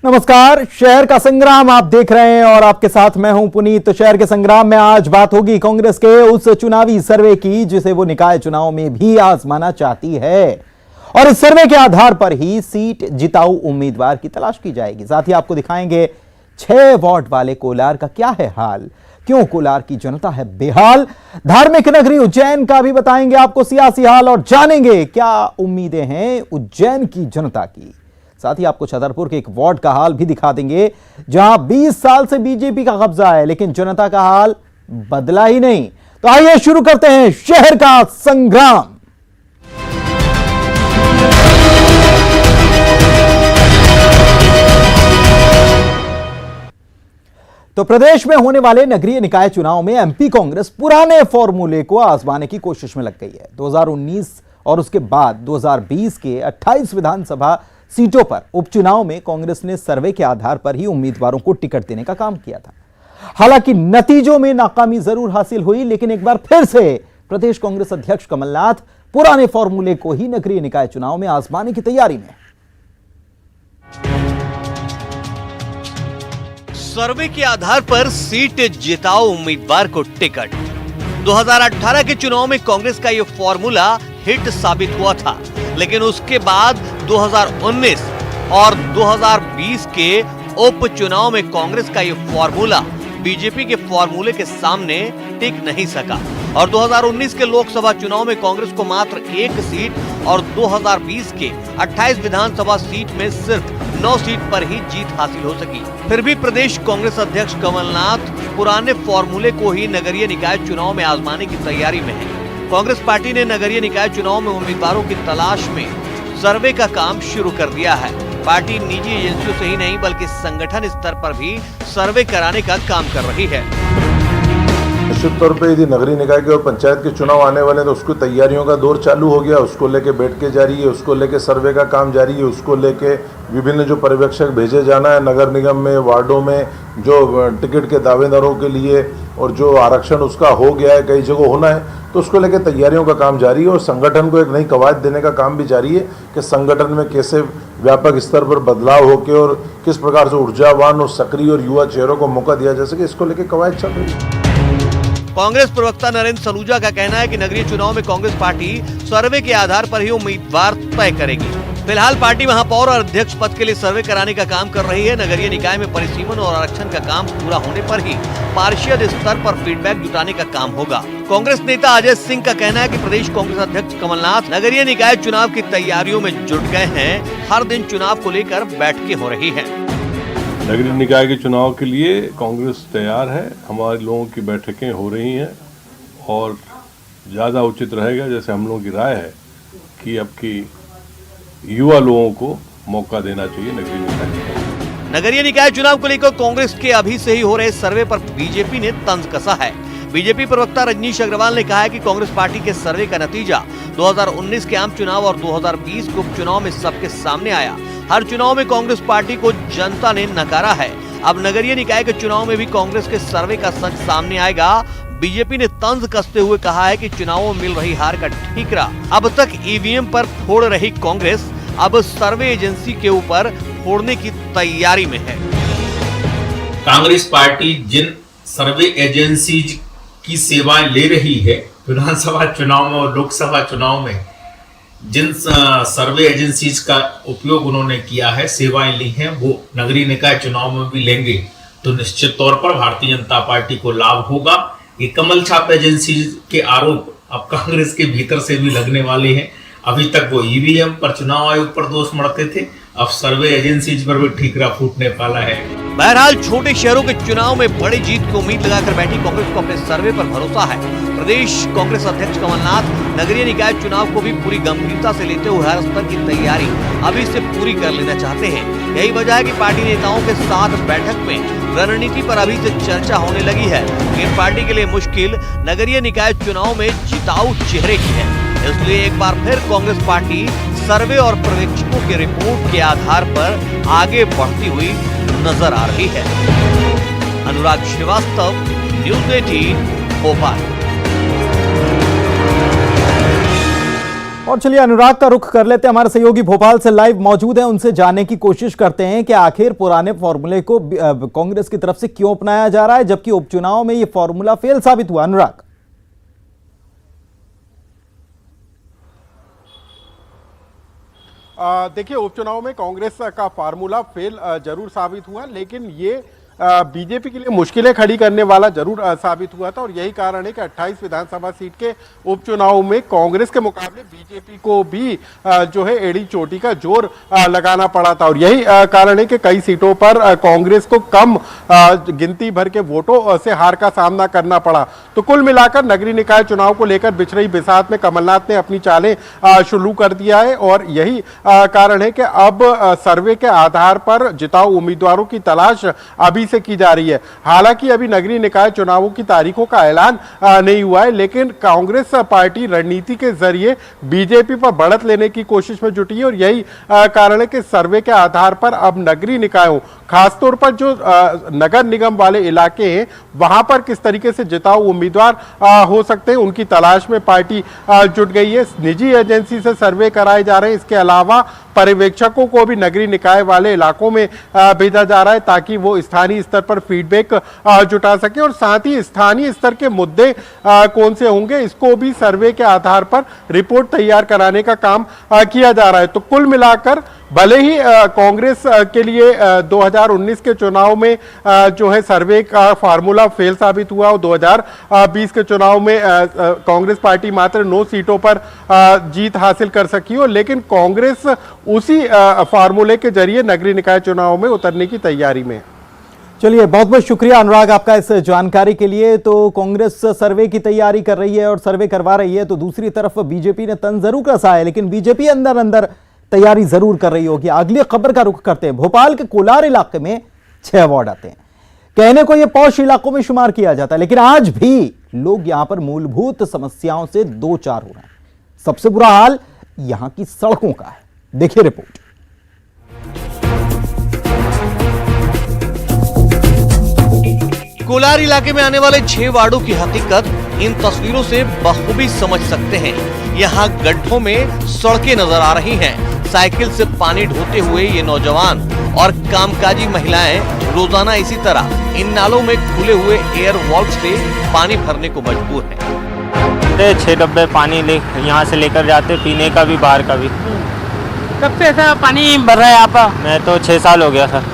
नमस्कार। शहर का संग्राम आप देख रहे हैं और आपके साथ मैं हूं पुनीत। तो शहर के संग्राम में आज बात होगी कांग्रेस के उस चुनावी सर्वे की जिसे वो निकाय चुनाव में भी आजमाना चाहती है और इस सर्वे के आधार पर ही सीट जिताऊ उम्मीदवार की तलाश की जाएगी। साथ ही आपको दिखाएंगे 6 वार्ड वाले कोलार का क्या है हाल, क्यों कोलार की जनता है बेहाल। धार्मिक नगरी उज्जैन का भी बताएंगे आपको सियासी हाल और जानेंगे क्या उम्मीदें हैं उज्जैन की जनता की। साथ ही आपको छतरपुर के एक वार्ड का हाल भी दिखा देंगे जहां 20 साल से बीजेपी का कब्जा है लेकिन जनता का हाल बदला ही नहीं। तो आइए शुरू करते हैं शहर का संग्राम। तो प्रदेश में होने वाले नगरीय निकाय चुनाव में एमपी कांग्रेस पुराने फॉर्मूले को आजमाने की कोशिश में लग गई है। 2019 और उसके बाद 2020 के 28 विधानसभा सीटों पर उपचुनाव में कांग्रेस ने सर्वे के आधार पर ही उम्मीदवारों को टिकट देने का काम किया था। हालांकि नतीजों में नाकामी जरूर हासिल हुई लेकिन एक बार फिर से प्रदेश कांग्रेस अध्यक्ष कमलनाथ पुराने फॉर्मूले को ही नगरीय निकाय चुनाव में आजमाने की तैयारी में। सर्वे के आधार पर सीट जिताओ उम्मीदवार को टिकट। 2018 के चुनाव में कांग्रेस का यह फॉर्मूला हिट साबित हुआ था लेकिन उसके बाद 2019 और 2020 के उपचुनाव में कांग्रेस का यह फॉर्मूला बीजेपी के फॉर्मूले के सामने टिक नहीं सका और 2019 के लोकसभा चुनाव में कांग्रेस को मात्र 1 सीट और 2020 के 28 विधानसभा सीट में सिर्फ 9 सीट पर ही जीत हासिल हो सकी। फिर भी प्रदेश कांग्रेस अध्यक्ष कमलनाथ पुराने फॉर्मूले को ही नगरीय निकाय चुनाव में आजमाने की तैयारी में है। कांग्रेस पार्टी ने नगरीय निकाय चुनाव में उम्मीदवारों की तलाश में सर्वे का काम शुरू कर दिया है। पार्टी निजी एजेंसियों से ही नहीं बल्कि संगठन स्तर पर भी सर्वे कराने का काम कर रही है। निश्चित तौर पे यदि नगरीय निकाय के और पंचायत के चुनाव आने वाले तो उसको तैयारियों का दौर चालू हो गया। उसको लेके बैठकें जारी है, उसको लेके सर्वे का काम जारी है, उसको लेके विभिन्न जो पर्यवेक्षक भेजे जाना है नगर निगम में, वार्डों में, जो टिकट के दावेदारों के लिए और जो आरक्षण उसका हो गया है, कई जगह होना है, तो उसको लेके तैयारियों का काम जारी है और संगठन को एक नई कवायद देने का काम भी जारी है कि संगठन में कैसे व्यापक स्तर पर बदलाव होकर और किस प्रकार से ऊर्जावान और सक्रिय और युवा चेहरों को मौका दिया जा सके, इसको लेके कवायद चल रही है। कांग्रेस प्रवक्ता नरेंद्र सलूजा का कहना है कि नगरीय चुनाव में कांग्रेस पार्टी सर्वे के आधार पर ही उम्मीदवार तय करेगी। फिलहाल पार्टी महापौर और अध्यक्ष पद के लिए सर्वे कराने का काम कर रही है। नगरीय निकाय में परिसीमन और आरक्षण का काम पूरा होने पर ही पार्षद स्तर पर फीडबैक जुटाने का काम होगा। कांग्रेस नेता अजय सिंह का कहना है कि प्रदेश कांग्रेस अध्यक्ष कमलनाथ नगरीय निकाय चुनाव की तैयारियों में जुट गए हैं। हर दिन चुनाव को लेकर बैठकें हो रही है। नगरीय निकाय के चुनाव के लिए कांग्रेस तैयार है। हमारे लोगों की बैठकें हो रही हैं और ज़्यादा उचित रहेगा, जैसे हम लोगों की राय है कि अब की युवा लोगों को मौका देना चाहिए नगरीय निकाय। नगरीय निकाय चुनाव को लेकर कांग्रेस के अभी से ही हो रहे सर्वे पर बीजेपी ने तंज कसा है। बीजेपी प्रवक्ता रजनीश अग्रवाल ने कहा है कि कांग्रेस पार्टी के सर्वे का नतीजा 2019 के आम चुनाव और 2020 के उपचुनाव में सबके सामने आया। हर चुनाव में कांग्रेस पार्टी को जनता ने नकारा है। अब नगरीय निकाय के चुनाव में भी कांग्रेस के सर्वे का सच सामने आएगा। बीजेपी ने तंज कसते हुए कहा है कि चुनावों में मिल रही हार का ठीकरा अब तक ईवीएम पर फोड़ रही कांग्रेस अब सर्वे एजेंसी के ऊपर फोड़ने की तैयारी में है। कांग्रेस पार्टी जिन सर्वे एजेंसी की सेवाएं ले रही है, विधानसभा चुनाव में और लोकसभा चुनाव में जिन सर्वे एजेंसीज का उपयोग उन्होंने किया है, सेवाएं ली हैं, वो नगरीय निकाय चुनाव में भी लेंगे तो निश्चित तौर पर भारतीय जनता पार्टी को लाभ होगा। ये कमल छाप एजेंसी के आरोप अब कांग्रेस के भीतर से भी लगने वाले हैं। अभी तक वो ईवीएम पर चुनाव आयोग पर दोष मढ़ते थे, अब सर्वे एजेंसीज पर भी ठीकरा फूटने वाला है। बहरहाल छोटे शहरों के चुनाव में बड़ी जीत की उम्मीद लगाकर बैठी कांग्रेस को अपने सर्वे पर भरोसा है। प्रदेश कांग्रेस अध्यक्ष कमलनाथ नगरीय निकाय चुनाव को भी पूरी गंभीरता से लेते हुए हर स्तर की तैयारी अभी से पूरी कर लेना चाहते हैं। यही वजह है कि पार्टी नेताओं के साथ बैठक में रणनीति पर अभी से चर्चा होने लगी है। लेकिन पार्टी के लिए मुश्किल नगरीय निकाय चुनाव में जिताऊ चेहरे की है, इसलिए एक बार फिर कांग्रेस पार्टी सर्वे और पर्यवेक्षकों की रिपोर्ट के आधार पर आगे बढ़ती हुई नजर आ रही है। अनुराग श्रीवास्तव, न्यूज़ 18 भोपाल। और चलिए अनुराग का रुख कर लेते हैं, हमारे सहयोगी भोपाल से लाइव मौजूद हैं, उनसे जानने की कोशिश करते हैं कि आखिर पुराने फॉर्मूले को कांग्रेस की तरफ से क्यों अपनाया जा रहा है, जबकि उपचुनाव में यह फॉर्मूला फेल साबित हुआ। अनुराग, देखिए, उपचुनाव में कांग्रेस का फार्मूला फेल जरूर साबित हुआ, लेकिन ये बीजेपी के लिए मुश्किलें खड़ी करने वाला जरूर साबित हुआ था। और यही कारण है कि 28 विधानसभा सीट के उपचुनाव में कांग्रेस के मुकाबले बीजेपी को भी जो है एड़ी चोटी का जोर लगाना पड़ा था। और यही कारण है कि कई सीटों पर कांग्रेस को कम गिनती भर के वोटों से हार का सामना करना पड़ा। तो कुल मिलाकर नगरीय निकाय चुनाव को लेकर बिछ रही बिसात में कमलनाथ ने अपनी चालें शुरू कर दिया है। और यही कारण है कि अब सर्वे के आधार पर जिताऊ उम्मीदवारों की तलाश अभी से की जा रही है। हालांकि अभी नगरीय निकाय चुनावों की तारीखों का ऐलान नहीं हुआ है, लेकिन कांग्रेस पार्टी रणनीति के जरिए बीजेपी पर बढ़त लेने की कोशिश में जुटी है। और यही कारण है कि सर्वे के आधार पर अब नगरीय निकायों, खासतौर पर जो नगर निगम वाले इलाके हैं, वहां पर किस तरीके से जिताऊ उम्मीदवार हो सकते हैं, उनकी तलाश में पार्टी जुट गई है। निजी एजेंसी से सर्वे कराए जा रहे हैं। इसके अलावा पर्यवेक्षकों को भी नगरीय निकाय वाले इलाकों में भेजा जा रहा है, ताकि वो स्थानीय स्तर पर फीडबैक जुटा सके। और साथ ही स्थानीय स्तर के मुद्दे कौन से होंगे, इसको भी सर्वे के आधार पर रिपोर्ट तैयार कराने का काम किया जा रहा है। तो कुल मिलाकर भले ही कांग्रेस के लिए 2019 के चुनाव में जो है सर्वे का फार्मूला फेल साबित हुआ, और 2020 के चुनाव में कांग्रेस पार्टी मात्र 9 सीटों पर जीत हासिल कर सकी हो, लेकिन कांग्रेस उसी फार्मूले के जरिए नगरीय निकाय चुनाव में उतरने की तैयारी में। चलिए बहुत बहुत शुक्रिया अनुराग आपका इस जानकारी के लिए। तो कांग्रेस सर्वे की तैयारी कर रही है और सर्वे करवा रही है, तो दूसरी तरफ बीजेपी ने तंज जरूर कसा है, लेकिन बीजेपी अंदर अंदर तैयारी जरूर कर रही होगी। अगली खबर का रुख करते हैं। भोपाल के कोलार इलाके में 6 वार्ड आते हैं। कहने को यह पॉश इलाकों में शुमार किया जाता है, लेकिन आज भी लोग यहां पर मूलभूत समस्याओं से दो चार हो रहे हैं। सबसे बुरा हाल यहां की सड़कों का है। देखिए रिपोर्ट। कोलार इलाके में आने वाले 6 वार्डों की हकीकत इन तस्वीरों से बखूबी समझ सकते हैं। यहाँ गड्ढों में सड़कें नजर आ रही हैं। साइकिल से पानी ढोते हुए ये नौजवान और कामकाजी महिलाएं रोजाना इसी तरह इन नालों में खुले हुए एयर वॉल्व से पानी भरने को मजबूर हैं। 6 डब्बे पानी यहाँ से लेकर जाते, पीने का भी बाहर का भी। कब से ऐसा पानी भर रहा है यहाँ पर? मैं तो 6 साल हो गया सर।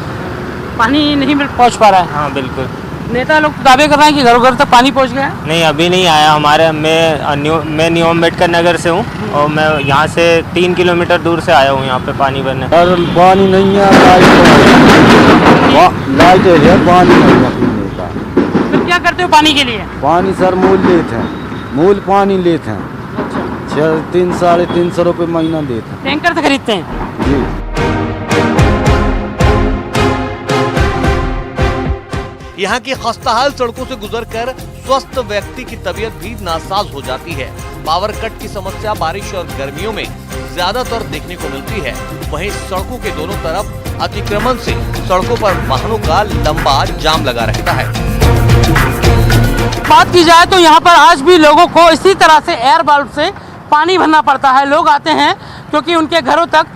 पानी नहीं पहुँच पा रहा है? हाँ बिल्कुल। नेता लोग दावे कर रहे हैं कि घर घर तक पानी पहुँच गया है। नहीं, अभी नहीं आया हमारे। मैं न्यू अम्बेडकर नगर से हूँ और मैं यहाँ से 3 किलोमीटर दूर से आया हूँ यहाँ पे पानी भरने। सर पानी नहीं है, लाइट है, पानी नहीं है पीने का। फिर क्या करते हो पानी के लिए? पानी सर मूल लेते हैं, मूल पानी लेते हैं। 300-350 रुपये महीना देते हैं। टैंकर से खरीदते हैं जी। यहाँ की खस्ताहाल सड़कों से गुजरकर स्वस्थ व्यक्ति की तबीयत भी नासाज हो जाती है। पावर कट की समस्या बारिश और गर्मियों में ज्यादातर देखने को मिलती है। वहीं सड़कों के दोनों तरफ अतिक्रमण से सड़कों पर वाहनों का लंबा जाम लगा रहता है। बात की जाए तो यहाँ पर आज भी लोगों को इसी तरह से एयर बल्ब से पानी भरना पड़ता है। लोग आते हैं क्योंकि उनके घरों तक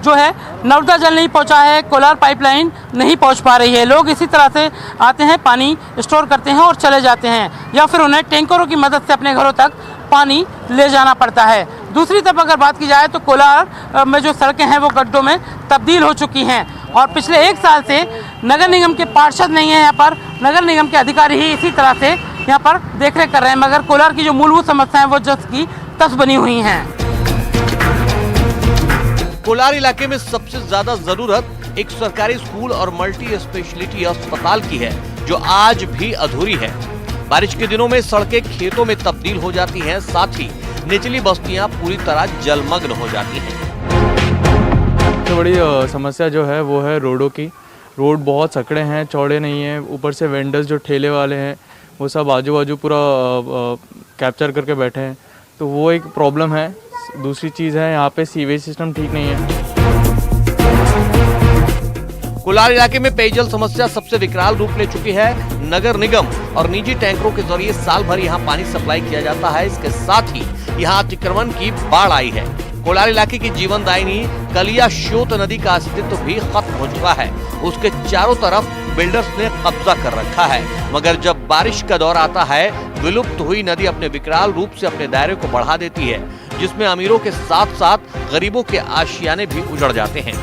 जो है नर्मदा जल नहीं पहुंचा है, कोलार पाइपलाइन नहीं पहुंच पा रही है। लोग इसी तरह से आते हैं, पानी स्टोर करते हैं और चले जाते हैं, या फिर उन्हें टैंकरों की मदद से अपने घरों तक पानी ले जाना पड़ता है। दूसरी तरफ अगर बात की जाए तो कोलार में जो सड़कें हैं वो गड्ढों में तब्दील हो चुकी हैं और पिछले 1 साल से नगर निगम के पार्षद नहीं है यहाँ पर। नगर निगम के अधिकारी ही इसी तरह से यहाँ पर देखरेख कर रहे हैं, मगर कोलार की जो मूलभूत समस्याएं वो जस की तस बनी हुई हैं। कोलार इलाके में सबसे ज्यादा जरूरत एक सरकारी स्कूल और मल्टी स्पेशलिटी अस्पताल की है, जो आज भी अधूरी है। बारिश के दिनों में सड़कें खेतों में तब्दील हो जाती हैं, साथ ही निचली बस्तियां पूरी तरह जलमग्न हो जाती हैं। सबसे बड़ी समस्या जो है वो है रोडों की। रोड बहुत सकड़े हैं, चौड़े नहीं हैं। ऊपर से वेंडर्स जो ठेले वाले हैं वो सब आजू बाजू पूरा कैप्चर करके बैठे हैं, तो वो एक प्रॉब्लम है। दूसरी चीज़ है यहाँ पे सीवेज सिस्टम ठीक नहीं है। कोलार इलाके में पेयजल समस्या सबसे विकराल रूप ले चुकी है। नगर निगम और निजी टैंकरों के जरिए साल भर यहाँ पानी सप्लाई किया जाता है। इसके साथ ही यहाँ अतिक्रमण की बाढ़ आई है। कोलार इलाके की जीवनदायिनी कलिया श्योत नदी का अस्तित्व भी खत्म हो चुका है। उसके चारों तरफ बिल्डर्स ने कब्जा कर रखा है, मगर जब बारिश का दौर आता है, विलुप्त हुई नदी अपने विकराल रूप से अपने दायरे को बढ़ा देती है, जिसमें अमीरों के साथ साथ गरीबों के आशियाने भी उजड़ जाते हैं।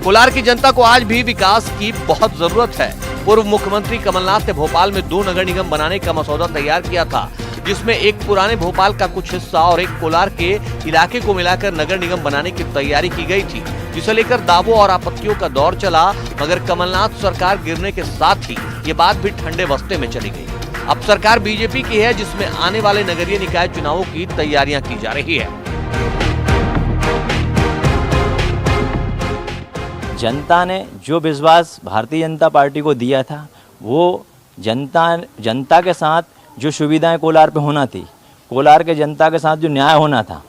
कोलार की जनता को आज भी विकास की बहुत जरूरत है। पूर्व मुख्यमंत्री कमलनाथ ने भोपाल में 2 नगर निगम बनाने का मसौदा तैयार किया था, जिसमें एक पुराने भोपाल का कुछ हिस्सा और एक कोलार के इलाके को मिलाकर नगर निगम बनाने की तैयारी की गई थी, जिसे लेकर दावों और आपत्तियों का दौर चला। मगर कमलनाथ सरकार गिरने के साथ ही ये बात भी ठंडे बस्ते में चली गई। अब सरकार बीजेपी की है, जिसमें आने वाले नगरीय निकाय चुनावों की तैयारियां की जा रही है। जनता ने जो विश्वास भारतीय जनता पार्टी को दिया था, वो जनता के साथ जो सुविधाएं कोलार पे होना थी, कोलार के जनता के साथ जो न्याय होना था,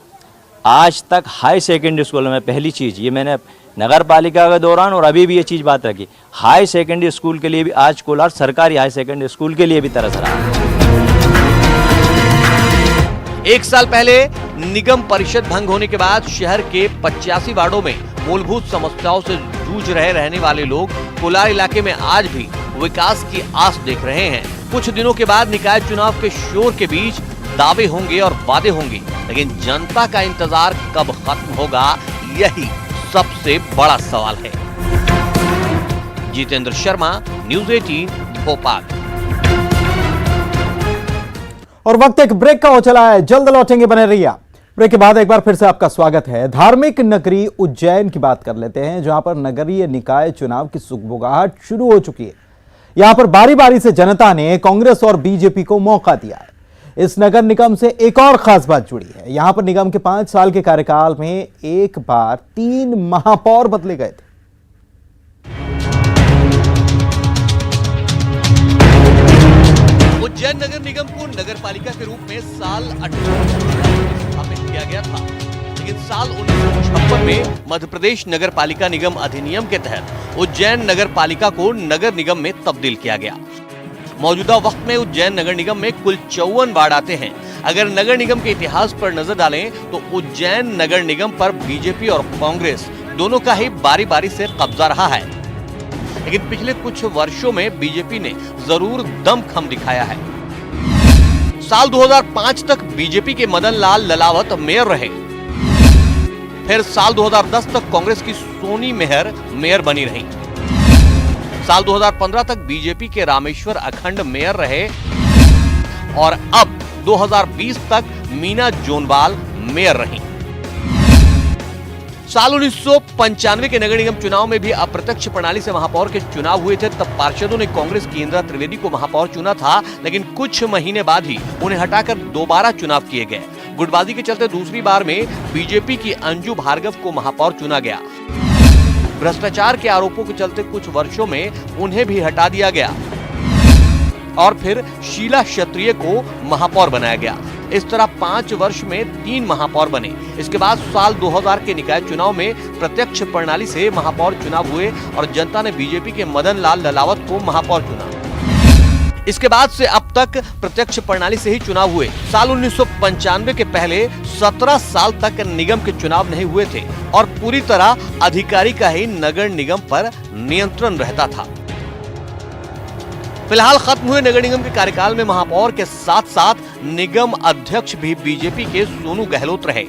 आज तक हाई सेकेंडरी स्कूल में पहली चीज़ ये मैंने नगर पालिका के दौरान और अभी भी ये चीज़ बात रखी, हाई सेकेंडरी स्कूल के लिए भी आज कोलार सरकारी हाई सेकेंडरी स्कूल के लिए भी तरस रहा है। 1 साल पहले निगम परिषद भंग होने के बाद शहर के 85 वार्डों में मूलभूत समस्याओं से जूझ रहने वाले लोग कोलार इलाके में आज भी विकास की आस देख रहे हैं। कुछ दिनों के बाद निकाय चुनाव के शोर के बीच दावे होंगे और वादे होंगे, लेकिन जनता का इंतजार कब खत्म होगा, यही सबसे बड़ा सवाल है। जितेंद्र शर्मा, न्यूज़ 18 भोपाल। और वक्त एक ब्रेक का हो चला है, जल्द लौटेंगे, बने रहिए। ब्रेक के बाद एक बार फिर से आपका स्वागत है। धार्मिक नगरी उज्जैन की बात कर लेते हैं, जहां पर नगरीय निकाय चुनाव की सुगबुगाहट शुरू हो चुकी है। यहां पर बारी बारी से जनता ने कांग्रेस और बीजेपी को मौका दिया है। इस नगर निगम से एक और खास बात जुड़ी है। यहां पर निगम के 5 साल के कार्यकाल में एक बार 3 महापौर बदले गए थे। उज्जैन नगर निगम को नगर पालिका के रूप में साल 18 स्थापित किया गया था, लेकिन साल 1956 में मध्य प्रदेश नगर पालिका निगम अधिनियम के तहत उज्जैन नगर पालिका को नगर निगम में तब्दील किया गया। मौजूदा वक्त में उज्जैन नगर निगम में कुल 54 वार्ड आते हैं। अगर नगर निगम के इतिहास पर नजर डालें तो उज्जैन नगर निगम पर बीजेपी और कांग्रेस दोनों का ही बारी बारी से कब्जा रहा है, लेकिन पिछले कुछ वर्षों में बीजेपी ने जरूर दमखम दिखाया है। साल 2005 तक बीजेपी के मदन लाल ललावत मेयर रहे। फिर साल 2010 तक कांग्रेस की सोनी मेहर मेयर बनी रही। साल 2015 तक बीजेपी के रामेश्वर अखंड मेयर रहे और अब 2020 तक मीना जोनवाल मेयर रही। साल 1995 के नगर निगम चुनाव में भी अप्रत्यक्ष प्रणाली से महापौर के चुनाव हुए थे। तब पार्षदों ने कांग्रेस की इंदिरा त्रिवेदी को महापौर चुना था, लेकिन कुछ महीने बाद ही उन्हें हटाकर दोबारा चुनाव किए गए। गुटबाजी के चलते दूसरी बार में बीजेपी की अंजू भार्गव को महापौर चुना गया। भ्रष्टाचार के आरोपों के चलते कुछ वर्षों में उन्हें भी हटा दिया गया और फिर शीला क्षत्रिय को महापौर बनाया गया। इस तरह 5 वर्ष में 3 महापौर बने। इसके बाद साल 2000 के निकाय चुनाव में प्रत्यक्ष प्रणाली से महापौर चुनाव हुए और जनता ने बीजेपी के मदन लाल ललावत को महापौर चुना। इसके बाद से अब तक प्रत्यक्ष प्रणाली से ही चुनाव हुए। साल 1995 के पहले 17 साल तक निगम के चुनाव नहीं हुए थे और पूरी तरह अधिकारी का ही नगर निगम पर नियंत्रण रहता था। फिलहाल खत्म हुए नगर निगम के कार्यकाल में महापौर के साथ साथ निगम अध्यक्ष भी बीजेपी के सोनू गहलोत रहे।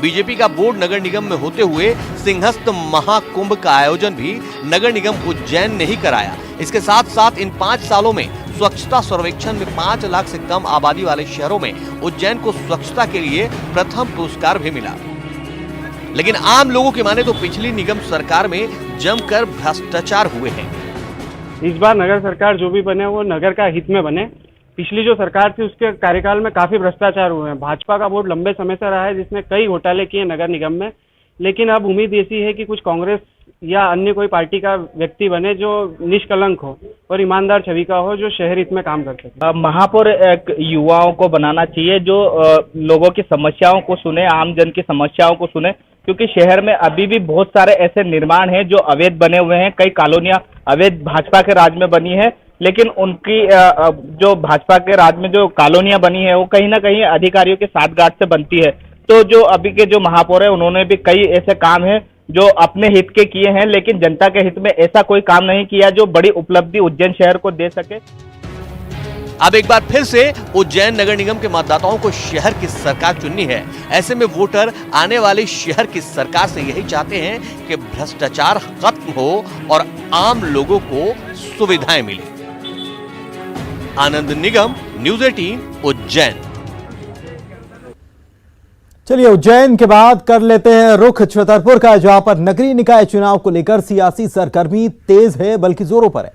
बीजेपी का बोर्ड नगर निगम में होते हुए सिंहस्थ महाकुंभ का आयोजन भी नगर निगम उज्जैन ने ही कराया। इसके साथ साथ इन 5 सालों में स्वच्छता सर्वेक्षण में 5 लाख से कम आबादी वाले शहरों में उज्जैन को स्वच्छता के लिए प्रथम पुरस्कार भी मिला। लेकिन आम लोगों की माने तो पिछली निगम सरकार में जमकर भ्रष्टाचार हुए हैं। इस बार नगर सरकार जो भी बने वो नगर का हित में बने। पिछली जो सरकार थी उसके कार्यकाल में काफी भ्रष्टाचार हुए हैं। भाजपा का बोर्ड लंबे समय से रहा है जिसने कई घोटाले किए नगर निगम में, लेकिन अब उम्मीद ऐसी है कि कुछ कांग्रेस या अन्य कोई पार्टी का व्यक्ति बने जो निष्कलंक हो और ईमानदार छवि का हो, जो शहर हित में काम कर सके। महापौर एक युवाओं को बनाना चाहिए जो लोगों की समस्याओं को सुने, आम जन की समस्याओं को सुने, क्योंकि शहर में अभी भी बहुत सारे ऐसे निर्माण हैं जो अवैध बने हुए हैं। कई कॉलोनियां अवैध भाजपा के राज में बनी है लेकिन उनकी जो भाजपा के राज में जो कॉलोनियां बनी है वो कहीं ना कहीं अधिकारियों के साठगांठ से बनती है। तो जो अभी के जो महापौर है उन्होंने भी कई ऐसे काम है जो अपने हित के किए हैं, लेकिन जनता के हित में ऐसा कोई काम नहीं किया जो बड़ी उपलब्धि उज्जैन शहर को दे सके। अब एक बार फिर से उज्जैन नगर निगम के मतदाताओं को शहर की सरकार चुननी है। ऐसे में वोटर आने वाले शहर की सरकार से यही चाहते हैं कि भ्रष्टाचार खत्म हो और आम लोगों को सुविधाएं मिले। आनंद निगम, न्यूज़ 18 उज्जैन। चलिए उज्जैन के बाद कर लेते हैं रुख छतरपुर का, जहां पर नगरीय निकाय चुनाव को लेकर सियासी सरगर्मी तेज है, बल्कि जोरों पर है।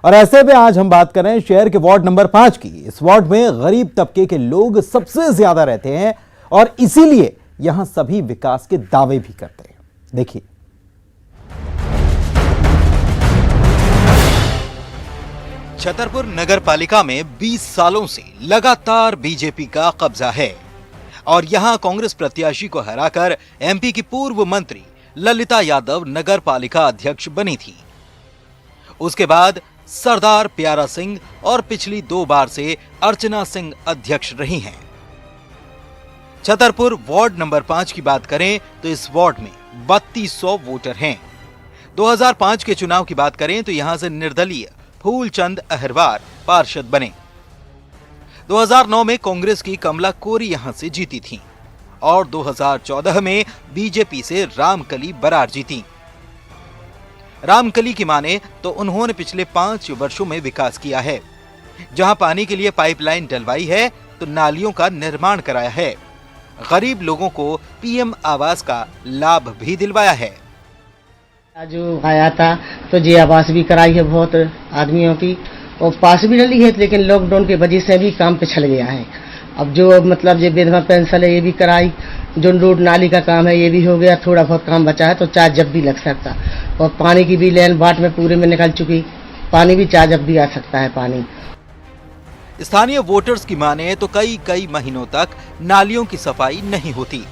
और ऐसे में आज हम बात कर रहे हैं शहर के वार्ड नंबर 5 की। इस वार्ड में गरीब तबके के लोग सबसे ज्यादा रहते हैं और इसीलिए यहां सभी विकास के दावे भी करते हैं। देखिए, छतरपुर नगर पालिका में 20 सालों से लगातार बीजेपी का कब्जा है और यहां कांग्रेस प्रत्याशी को हराकर एमपी की पूर्व मंत्री ललिता यादव नगर पालिका अध्यक्ष बनी थी। उसके बाद सरदार प्यारा सिंह और पिछली 2 बार से अर्चना सिंह अध्यक्ष रही हैं। छतरपुर वार्ड नंबर 5 की बात करें तो इस वार्ड में 3200 वोटर हैं। 2005 के चुनाव की बात करें तो यहां से निर्दलीय फूलचंद अहरवार पार्षद बने। 2009 में कांग्रेस की कमला कोरी यहां से जीती थीं और 2014 में बीजेपी से रामकली बरार जीती। रामकली की माने तो उन्होंने पिछले 5 वर्षों में विकास किया है। जहां पानी के लिए पाइपलाइन डलवाई है तो नालियों का निर्माण कराया है। गरीब लोगों को पीएम आवास का लाभ भी दिलवाया है। जो आया था तो जी आवास भी कराई है बहुत आदमियों की और पास भी डली है, लेकिन लॉकडाउन की वजह से भी काम पे चल गया है। अब जो मतलब जो विधवा पेंशन है ये भी कराई, जो रोड नाली का काम है ये भी हो गया, थोड़ा बहुत काम बचा है तो चार्ज जब भी लग सकता। और पानी की भी लाइन बाट में पूरे में निकल चुकी, पानी भी चार्ज जब भी आ सकता है पानी। स्थानीय वोटर्स की माने तो कई महीनों तक नालियों की सफाई नहीं होती।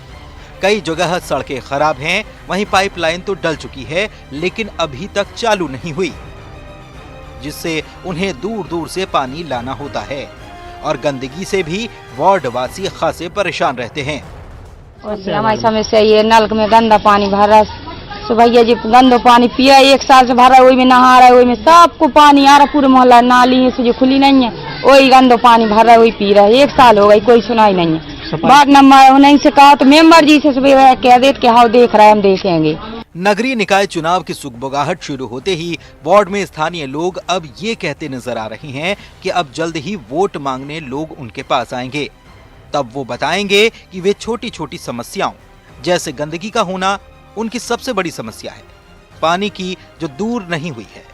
कई जगह सड़कें खराब हैं, वहीं पाइपलाइन तो डल चुकी है लेकिन अभी तक चालू नहीं हुई, जिससे उन्हें दूर दूर से पानी लाना होता है और गंदगी से भी वार्ड वासी खासे परेशान रहते हैं। हमारी समस्या ये नल में गंदा पानी भर रहा, सुबह जी गंदा पानी पिया 1 साल से भर रहा है, वही में नहा रहा है, वही में सबको पानी आ रहा, पूरे मोहल्ला नाली से जो खुली नहीं है वही गंदा पानी भर रहा है, वही पी रहा है। 1 साल हो गई, कोई सुनाई नहीं है। वार्ड नंबर 19 से कहा तो मेंबर जी से सुबह कह देते कि हाँ देख रहा है, हम देखेंगे। नगरीय निकाय चुनाव की सुगबुगाहट शुरू होते ही वार्ड में स्थानीय लोग अब ये कहते नजर आ रहे हैं कि अब जल्द ही वोट मांगने लोग उनके पास आएंगे। तब वो बताएंगे कि वे छोटी छोटी समस्याओं जैसे गंदगी का होना उनकी सबसे बड़ी समस्या है, पानी की जो दूर नहीं हुई है।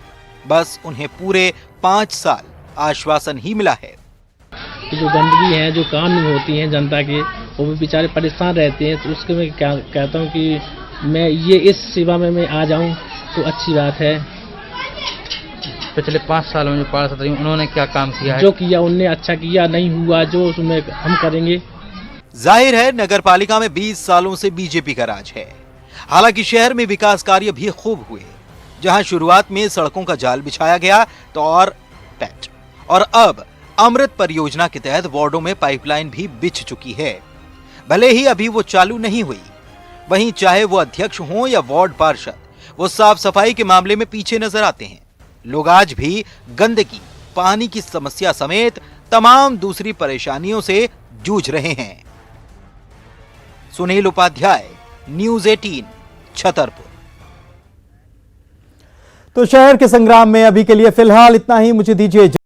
बस उन्हें पूरे 5 साल आश्वासन ही मिला है। जो गंदगी है, जो काम होती है जनता के, वो भी बेचारे परेशान रहते हैं। तो उसके मैं क्या कहता हूँ कि मैं ये इस सेवा में मैं आ जाऊँ तो अच्छी बात है। पिछले 5 सालों में जो पार्षद रही उन्होंने क्या काम किया है? जो किया उनने अच्छा किया, नहीं हुआ जो उसमें हम करेंगे। जाहिर है नगर पालिका में 20 सालों से बीजेपी का राज है। हालांकि शहर में विकास कार्य भी खूब हुए। जहां शुरुआत में सड़कों का जाल बिछाया गया तो और अब अमृत परियोजना के तहत वार्डों में पाइपलाइन भी बिछ चुकी है। भले ही अभी वो चालू नहीं हुई, वहीं चाहे वो अध्यक्ष हो या वार्ड पार्षद, वो साफ सफाई के मामले में पीछे नजर आते हैं। लोग आज भी गंदगी, पानी की समस्या समेत तमाम दूसरी परेशानियों से जूझ रहे हैं। सुनील उपाध्याय, न्यूज़ 18 छतरपुर। तो शहर के संग्राम में अभी के लिए फिलहाल इतना ही। मुझे दीजिए